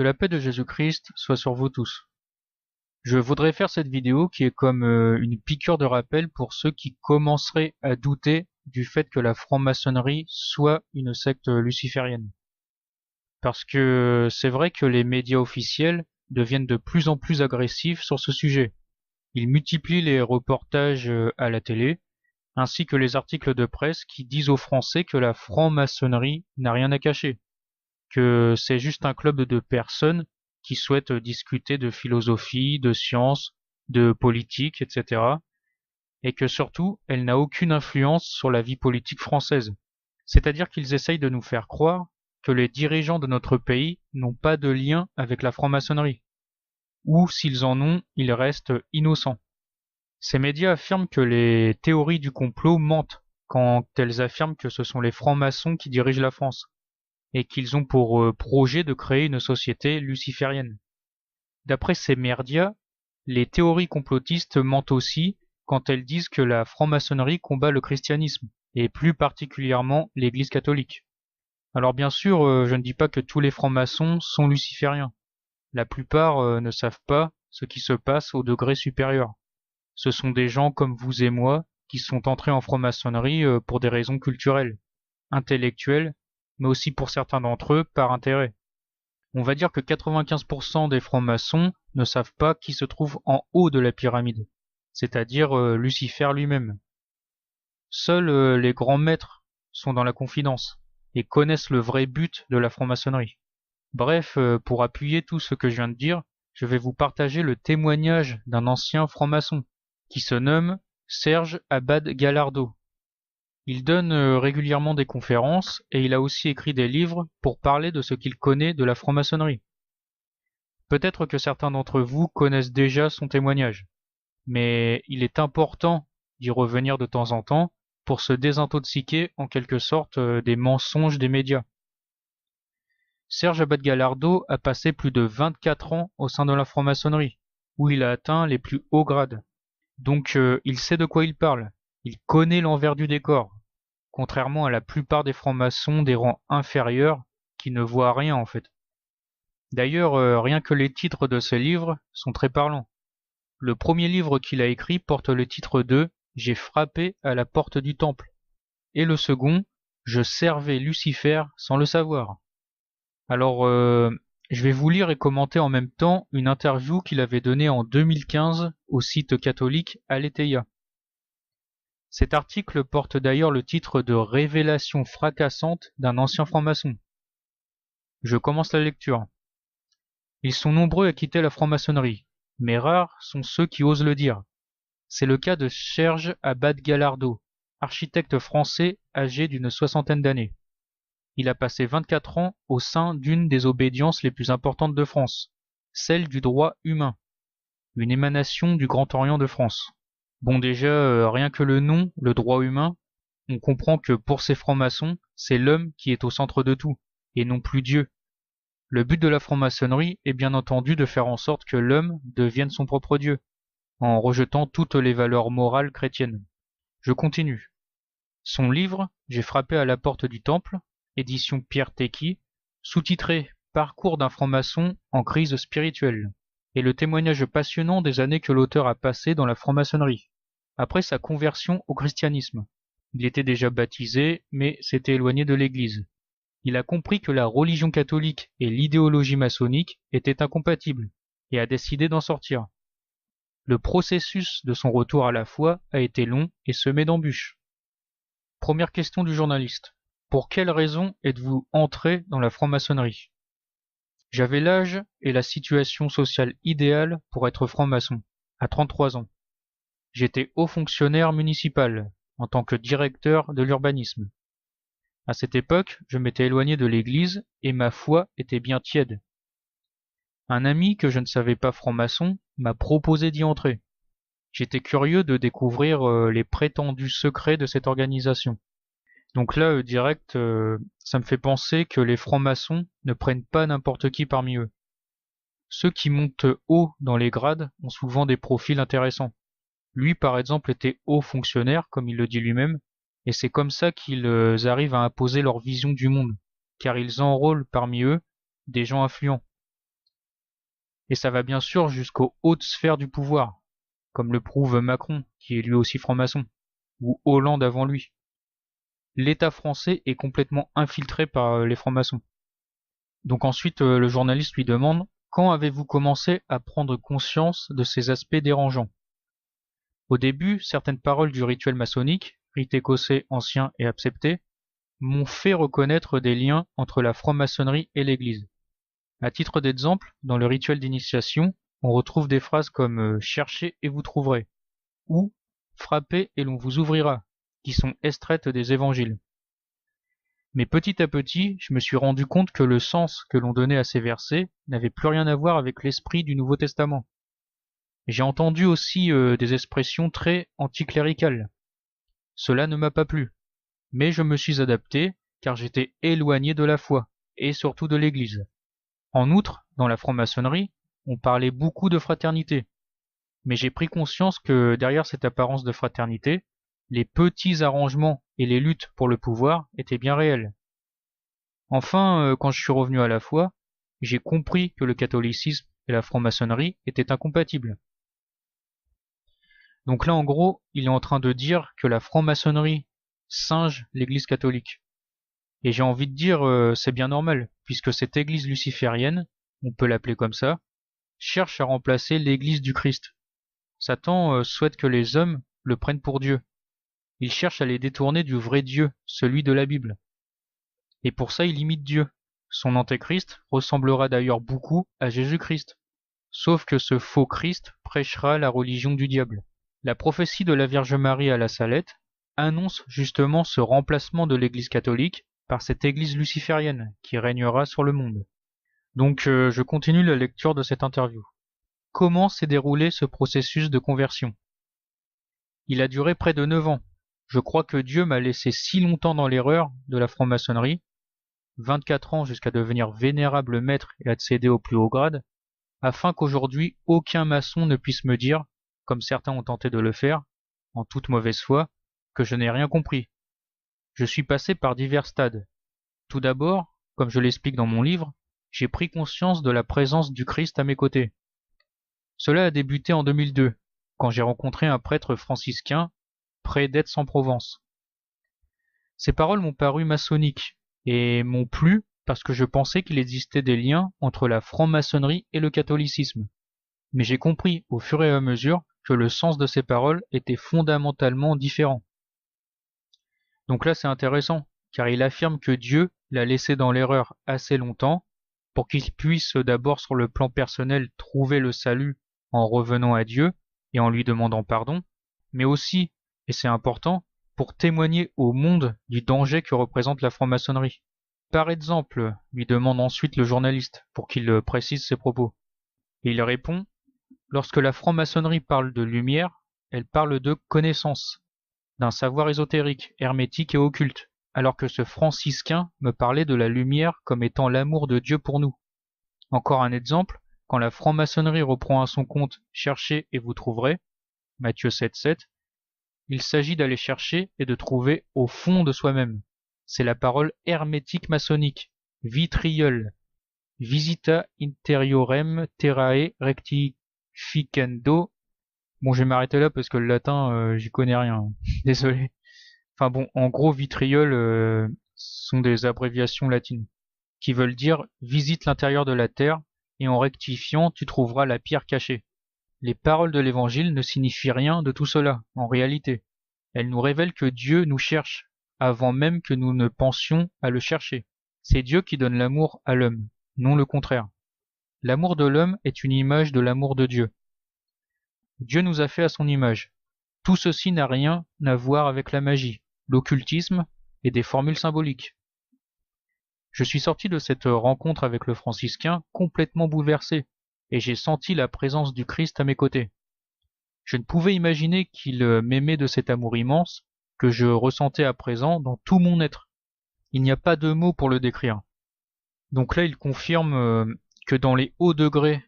Que la paix de Jésus-Christ soit sur vous tous. Je voudrais faire cette vidéo qui est comme une piqûre de rappel pour ceux qui commenceraient à douter du fait que la franc-maçonnerie soit une secte luciférienne. Parce que c'est vrai que les médias officiels deviennent de plus en plus agressifs sur ce sujet. Ils multiplient les reportages à la télé, ainsi que les articles de presse qui disent aux Français que la franc-maçonnerie n'a rien à cacher, que c'est juste un club de personnes qui souhaitent discuter de philosophie, de science, de politique, etc. Et que surtout, elle n'a aucune influence sur la vie politique française. C'est-à-dire qu'ils essayent de nous faire croire que les dirigeants de notre pays n'ont pas de lien avec la franc-maçonnerie. Ou s'ils en ont, ils restent innocents. Ces médias affirment que les théories du complot mentent quand elles affirment que ce sont les francs-maçons qui dirigent la France et qu'ils ont pour projet de créer une société luciférienne. D'après ces médias, les théories complotistes mentent aussi quand elles disent que la franc-maçonnerie combat le christianisme, et plus particulièrement l'Église catholique. Alors bien sûr, je ne dis pas que tous les francs-maçons sont lucifériens. La plupart ne savent pas ce qui se passe au degré supérieur. Ce sont des gens comme vous et moi qui sont entrés en franc-maçonnerie pour des raisons culturelles, intellectuelles, mais aussi pour certains d'entre eux par intérêt. On va dire que 95% des francs-maçons ne savent pas qui se trouve en haut de la pyramide, c'est-à-dire Lucifer lui-même. Seuls les grands maîtres sont dans la confidence et connaissent le vrai but de la franc-maçonnerie. Bref, pour appuyer tout ce que je viens de dire, je vais vous partager le témoignage d'un ancien franc-maçon qui se nomme Serge Abad Galardo. Il donne régulièrement des conférences et il a aussi écrit des livres pour parler de ce qu'il connaît de la franc-maçonnerie. Peut-être que certains d'entre vous connaissent déjà son témoignage, mais il est important d'y revenir de temps en temps pour se désintoxiquer en quelque sorte des mensonges des médias. Serge Abad Galardo a passé plus de 24 ans au sein de la franc-maçonnerie, où il a atteint les plus hauts grades. Donc il sait de quoi il parle, il connaît l'envers du décor, contrairement à la plupart des francs-maçons des rangs inférieurs qui ne voient rien en fait. D'ailleurs, rien que les titres de ses livres sont très parlants. Le premier livre qu'il a écrit porte le titre de J'ai frappé à la porte du temple, et le second, Je servais Lucifer sans le savoir. Alors, je vais vous lire et commenter en même temps une interview qu'il avait donnée en 2015 au site catholique Aletheia. Cet article porte d'ailleurs le titre de Révélation fracassante d'un ancien franc-maçon. Je commence la lecture. Ils sont nombreux à quitter la franc-maçonnerie, mais rares sont ceux qui osent le dire. C'est le cas de Serge Abad Galardo, architecte français âgé d'une soixantaine d'années. Il a passé 24 ans au sein d'une des obédiences les plus importantes de France, celle du droit humain, une émanation du Grand Orient de France. Bon déjà, rien que le nom, le droit humain, on comprend que pour ces francs-maçons, c'est l'homme qui est au centre de tout, et non plus Dieu. Le but de la franc-maçonnerie est bien entendu de faire en sorte que l'homme devienne son propre Dieu, en rejetant toutes les valeurs morales chrétiennes. Je continue. Son livre, J'ai frappé à la porte du temple, édition Pierre Tecky, sous-titré Parcours d'un franc-maçon en crise spirituelle, et le témoignage passionnant des années que l'auteur a passées dans la franc-maçonnerie, après sa conversion au christianisme. Il était déjà baptisé, mais s'était éloigné de l'Église. Il a compris que la religion catholique et l'idéologie maçonnique étaient incompatibles, et a décidé d'en sortir. Le processus de son retour à la foi a été long et semé d'embûches. Première question du journaliste. Pour quelle raison êtes-vous entré dans la franc-maçonnerie? J'avais l'âge et la situation sociale idéale pour être franc-maçon, à 33 ans. J'étais haut fonctionnaire municipal, en tant que directeur de l'urbanisme. À cette époque, je m'étais éloigné de l'église et ma foi était bien tiède. Un ami que je ne savais pas franc-maçon m'a proposé d'y entrer. J'étais curieux de découvrir les prétendus secrets de cette organisation. Donc là, direct, ça me fait penser que les francs-maçons ne prennent pas n'importe qui parmi eux. Ceux qui montent haut dans les grades ont souvent des profils intéressants. Lui, par exemple, était haut fonctionnaire, comme il le dit lui-même, et c'est comme ça qu'ils arrivent à imposer leur vision du monde, car ils enrôlent parmi eux des gens influents. Et ça va bien sûr jusqu'aux hautes sphères du pouvoir, comme le prouve Macron, qui est lui aussi franc-maçon, ou Hollande avant lui. L'État français est complètement infiltré par les francs-maçons. Donc ensuite, le journaliste lui demande: quand avez-vous commencé à prendre conscience de ces aspects dérangeants? Au début, certaines paroles du rituel maçonnique, rite écossais ancien et accepté, m'ont fait reconnaître des liens entre la franc-maçonnerie et l'Église. À titre d'exemple, dans le rituel d'initiation, on retrouve des phrases comme cherchez et vous trouverez ou frappez et l'on vous ouvrira, qui sont extraites des évangiles. Mais petit à petit, je me suis rendu compte que le sens que l'on donnait à ces versets n'avait plus rien à voir avec l'esprit du Nouveau Testament. J'ai entendu aussi des expressions très anticléricales. Cela ne m'a pas plu, mais je me suis adapté car j'étais éloigné de la foi et surtout de l'Église. En outre, dans la franc-maçonnerie, on parlait beaucoup de fraternité, mais j'ai pris conscience que derrière cette apparence de fraternité, les petits arrangements et les luttes pour le pouvoir étaient bien réels. Enfin, quand je suis revenu à la foi, j'ai compris que le catholicisme et la franc-maçonnerie étaient incompatibles. Donc là, en gros, il est en train de dire que la franc-maçonnerie singe l'Église catholique. Et j'ai envie de dire, c'est bien normal, puisque cette Église luciférienne, on peut l'appeler comme ça, cherche à remplacer l'Église du Christ. Satan souhaite que les hommes le prennent pour Dieu. Il cherche à les détourner du vrai Dieu, celui de la Bible. Et pour ça, il imite Dieu. Son antéchrist ressemblera d'ailleurs beaucoup à Jésus-Christ. Sauf que ce faux Christ prêchera la religion du diable. La prophétie de la Vierge Marie à la Salette annonce justement ce remplacement de l'Église catholique par cette Église luciférienne qui régnera sur le monde. Donc je continue la lecture de cette interview. Comment s'est déroulé ce processus de conversion? Il a duré près de 9 ans. Je crois que Dieu m'a laissé si longtemps dans l'erreur de la franc-maçonnerie, 24 ans jusqu'à devenir vénérable maître et accéder au plus haut grade, afin qu'aujourd'hui aucun maçon ne puisse me dire, comme certains ont tenté de le faire, en toute mauvaise foi, que je n'ai rien compris. Je suis passé par divers stades. Tout d'abord, comme je l'explique dans mon livre, j'ai pris conscience de la présence du Christ à mes côtés. Cela a débuté en 2002, quand j'ai rencontré un prêtre franciscain près d'Aix-en-Provence. Ces paroles m'ont paru maçonniques et m'ont plu parce que je pensais qu'il existait des liens entre la franc-maçonnerie et le catholicisme. Mais j'ai compris au fur et à mesure que le sens de ces paroles était fondamentalement différent. Donc là, c'est intéressant, car il affirme que Dieu l'a laissé dans l'erreur assez longtemps pour qu'il puisse d'abord sur le plan personnel trouver le salut en revenant à Dieu et en lui demandant pardon, mais aussi, et c'est important, pour témoigner au monde du danger que représente la franc-maçonnerie. Par exemple, lui demande ensuite le journaliste pour qu'il précise ses propos. Et il répond: lorsque la franc-maçonnerie parle de lumière, elle parle de connaissance, d'un savoir ésotérique, hermétique et occulte, alors que ce franciscain me parlait de la lumière comme étant l'amour de Dieu pour nous. Encore un exemple, quand la franc-maçonnerie reprend à son compte Cherchez et vous trouverez, Matthieu 7,7, il s'agit d'aller chercher et de trouver au fond de soi-même. C'est la parole hermétique maçonnique, vitriol, visita interiorem terrae rectificando. Bon, je vais m'arrêter là parce que le latin, j'y connais rien. Désolé. Enfin bon, en gros, vitriol sont des abréviations latines qui veulent dire visite l'intérieur de la terre et en rectifiant, tu trouveras la pierre cachée. Les paroles de l'évangile ne signifient rien de tout cela, en réalité. Elles nous révèlent que Dieu nous cherche, avant même que nous ne pensions à le chercher. C'est Dieu qui donne l'amour à l'homme, non le contraire. L'amour de l'homme est une image de l'amour de Dieu. Dieu nous a fait à son image. Tout ceci n'a rien à voir avec la magie, l'occultisme et des formules symboliques. Je suis sorti de cette rencontre avec le franciscain complètement bouleversé, et j'ai senti la présence du Christ à mes côtés. Je ne pouvais imaginer qu'il m'aimait de cet amour immense que je ressentais à présent dans tout mon être. Il n'y a pas de mots pour le décrire. Donc là, il confirme que dans les hauts degrés,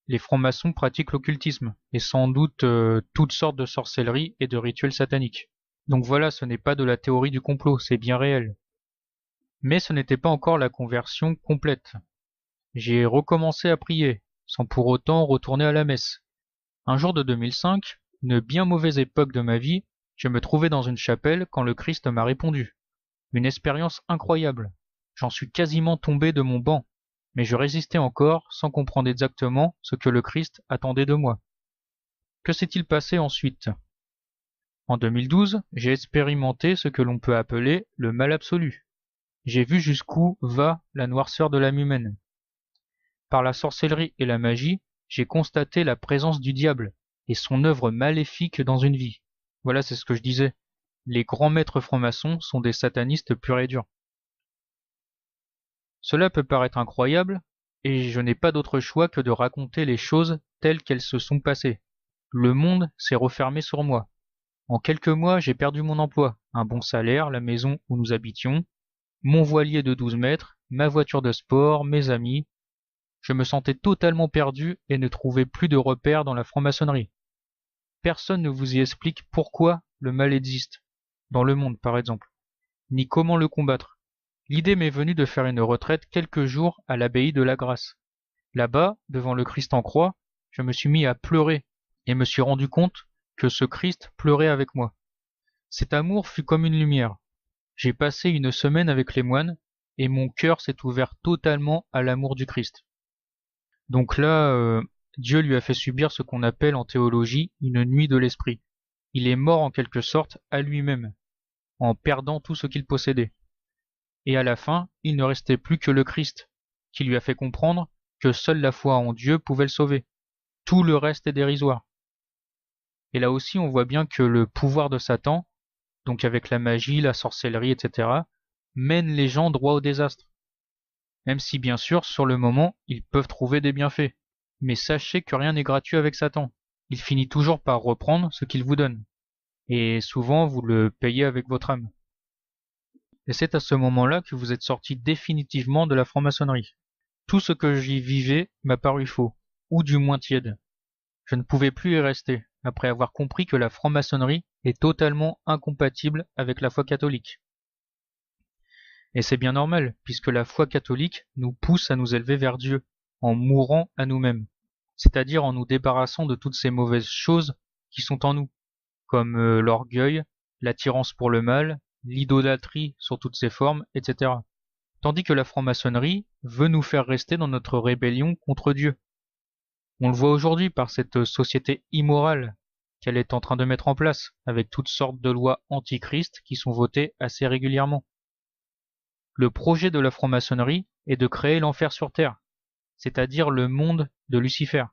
les francs-maçons pratiquent l'occultisme, et sans doute toutes sortes de sorcellerie et de rituels sataniques. Donc voilà, ce n'est pas de la théorie du complot, c'est bien réel. Mais ce n'était pas encore la conversion complète. J'ai recommencé à prier, sans pour autant retourner à la messe. Un jour de 2005, une bien mauvaise époque de ma vie, je me trouvais dans une chapelle quand le Christ m'a répondu. Une expérience incroyable. J'en suis quasiment tombé de mon banc, mais je résistais encore sans comprendre exactement ce que le Christ attendait de moi. Que s'est-il passé ensuite? En 2012, j'ai expérimenté ce que l'on peut appeler le mal absolu. J'ai vu jusqu'où va la noirceur de l'âme humaine. Par la sorcellerie et la magie, j'ai constaté la présence du diable et son œuvre maléfique dans une vie. Voilà, c'est ce que je disais. Les grands maîtres francs-maçons sont des satanistes purs et durs. Cela peut paraître incroyable, et je n'ai pas d'autre choix que de raconter les choses telles qu'elles se sont passées. Le monde s'est refermé sur moi. En quelques mois, j'ai perdu mon emploi, un bon salaire, la maison où nous habitions, mon voilier de 12 mètres, ma voiture de sport, mes amis. Je me sentais totalement perdu et ne trouvais plus de repères dans la franc-maçonnerie. Personne ne vous y explique pourquoi le mal existe, dans le monde par exemple, ni comment le combattre. L'idée m'est venue de faire une retraite quelques jours à l'abbaye de la Grâce. Là-bas, devant le Christ en croix, je me suis mis à pleurer et me suis rendu compte que ce Christ pleurait avec moi. Cet amour fut comme une lumière. J'ai passé une semaine avec les moines et mon cœur s'est ouvert totalement à l'amour du Christ. Donc là, Dieu lui a fait subir ce qu'on appelle en théologie une nuit de l'esprit. Il est mort en quelque sorte à lui-même, en perdant tout ce qu'il possédait. Et à la fin, il ne restait plus que le Christ, qui lui a fait comprendre que seule la foi en Dieu pouvait le sauver. Tout le reste est dérisoire. Et là aussi, on voit bien que le pouvoir de Satan, donc avec la magie, la sorcellerie, etc., mène les gens droit au désastre. Même si, bien sûr, sur le moment, ils peuvent trouver des bienfaits. Mais sachez que rien n'est gratuit avec Satan. Il finit toujours par reprendre ce qu'il vous donne. Et souvent, vous le payez avec votre âme. Et c'est à ce moment-là que vous êtes sorti définitivement de la franc-maçonnerie. Tout ce que j'y vivais m'a paru faux, ou du moins tiède. Je ne pouvais plus y rester, après avoir compris que la franc-maçonnerie est totalement incompatible avec la foi catholique. Et c'est bien normal, puisque la foi catholique nous pousse à nous élever vers Dieu, en mourant à nous-mêmes, c'est-à-dire en nous débarrassant de toutes ces mauvaises choses qui sont en nous, comme l'orgueil, l'attirance pour le mal, l'idolâtrie sous toutes ses formes, etc. Tandis que la franc-maçonnerie veut nous faire rester dans notre rébellion contre Dieu. On le voit aujourd'hui par cette société immorale qu'elle est en train de mettre en place, avec toutes sortes de lois antichrist qui sont votées assez régulièrement. Le projet de la franc-maçonnerie est de créer l'enfer sur Terre, c'est-à-dire le monde de Lucifer.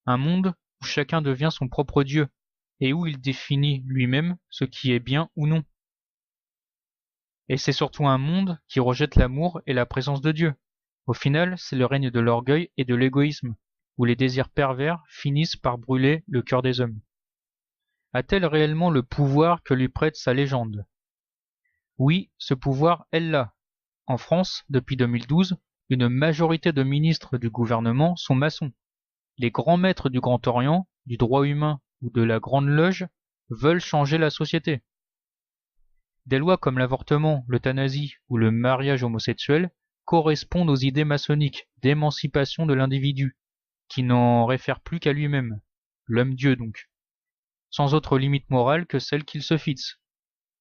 Un monde où chacun devient son propre Dieu, et où il définit lui-même ce qui est bien ou non. Et c'est surtout un monde qui rejette l'amour et la présence de Dieu. Au final, c'est le règne de l'orgueil et de l'égoïsme, où les désirs pervers finissent par brûler le cœur des hommes. A-t-elle réellement le pouvoir que lui prête sa légende? Oui, ce pouvoir, elle l'a. En France, depuis 2012, une majorité de ministres du gouvernement sont maçons. Les grands maîtres du Grand Orient, du droit humain ou de la Grande Loge veulent changer la société. Des lois comme l'avortement, l'euthanasie ou le mariage homosexuel correspondent aux idées maçonniques d'émancipation de l'individu, qui n'en réfère plus qu'à lui-même, l'homme-dieu donc, sans autre limite morale que celle qu'il se fixe.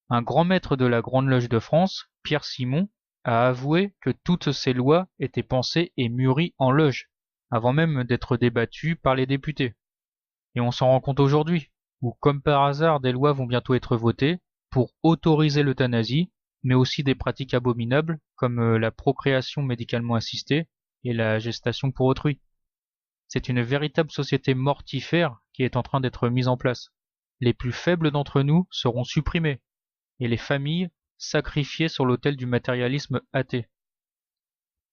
Un grand maître de la Grande Loge de France, Pierre Simon, a avoué que toutes ces lois étaient pensées et mûries en loge, avant même d'être débattues par les députés. Et on s'en rend compte aujourd'hui, où comme par hasard des lois vont bientôt être votées pour autoriser l'euthanasie, mais aussi des pratiques abominables comme la procréation médicalement assistée et la gestation pour autrui. C'est une véritable société mortifère qui est en train d'être mise en place. Les plus faibles d'entre nous seront supprimés, et les familles sacrifiées sur l'autel du matérialisme athée.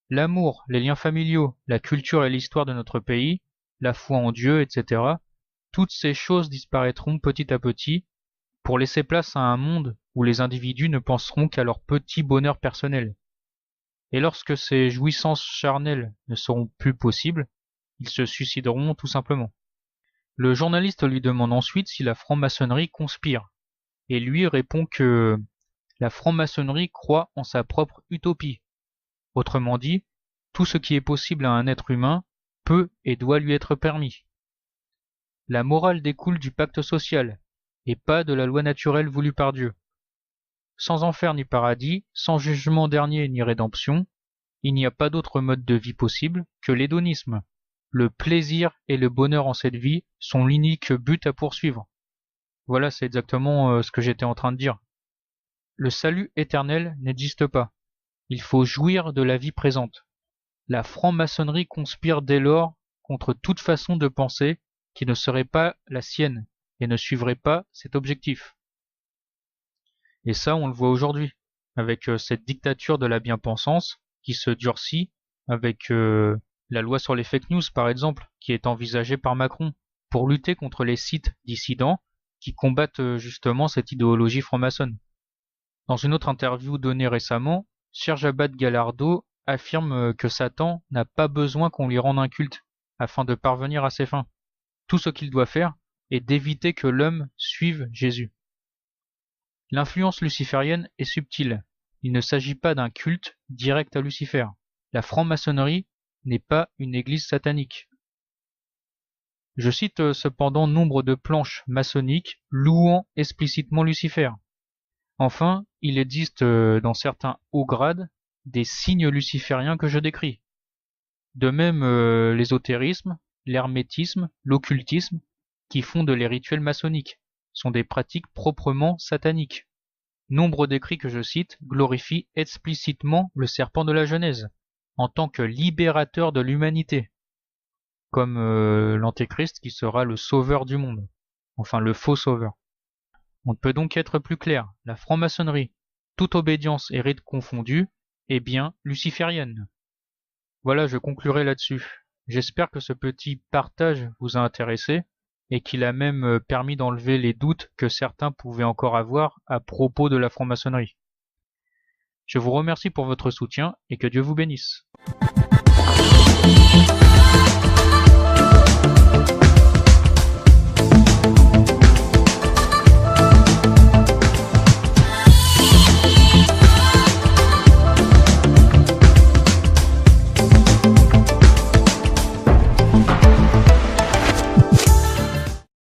L'amour, les liens familiaux, la culture et l'histoire de notre pays, la foi en Dieu, etc., toutes ces choses disparaîtront petit à petit pour laisser place à un monde où les individus ne penseront qu'à leur petit bonheur personnel. Et lorsque ces jouissances charnelles ne seront plus possibles, ils se suicideront tout simplement. Le journaliste lui demande ensuite si la franc-maçonnerie conspire, et lui répond que la franc-maçonnerie croit en sa propre utopie. Autrement dit, tout ce qui est possible à un être humain peut et doit lui être permis. La morale découle du pacte social, et pas de la loi naturelle voulue par Dieu. Sans enfer ni paradis, sans jugement dernier ni rédemption, il n'y a pas d'autre mode de vie possible que l'hédonisme. Le plaisir et le bonheur en cette vie sont l'unique but à poursuivre. Voilà, c'est exactement ce que j'étais en train de dire. Le salut éternel n'existe pas. Il faut jouir de la vie présente. La franc-maçonnerie conspire dès lors contre toute façon de penser qui ne serait pas la sienne et ne suivrait pas cet objectif. Et ça, on le voit aujourd'hui, avec cette dictature de la bien-pensance qui se durcit, avec la loi sur les fake news, par exemple, qui est envisagée par Macron, pour lutter contre les sites dissidents qui combattent justement cette idéologie franc-maçonne. Dans une autre interview donnée récemment, Serge Abad-Galardo affirme que Satan n'a pas besoin qu'on lui rende un culte afin de parvenir à ses fins. Tout ce qu'il doit faire est d'éviter que l'homme suive Jésus. L'influence luciférienne est subtile. Il ne s'agit pas d'un culte direct à Lucifer. La franc-maçonnerie n'est pas une église satanique. Je cite cependant nombre de planches maçonniques louant explicitement Lucifer. Enfin, il existe dans certains hauts grades des signes lucifériens que je décris. De même, l'ésotérisme, l'hermétisme, l'occultisme, qui fondent les rituels maçonniques, sont des pratiques proprement sataniques. Nombre d'écrits que je cite glorifient explicitement le serpent de la Genèse, en tant que libérateur de l'humanité, comme l'Antéchrist qui sera le sauveur du monde, enfin le faux sauveur. On ne peut donc être plus clair, la franc-maçonnerie, toute obédience et rite confondus, est bien luciférienne. Voilà, je conclurai là-dessus. J'espère que ce petit partage vous a intéressé et qu'il a même permis d'enlever les doutes que certains pouvaient encore avoir à propos de la franc-maçonnerie. Je vous remercie pour votre soutien et que Dieu vous bénisse.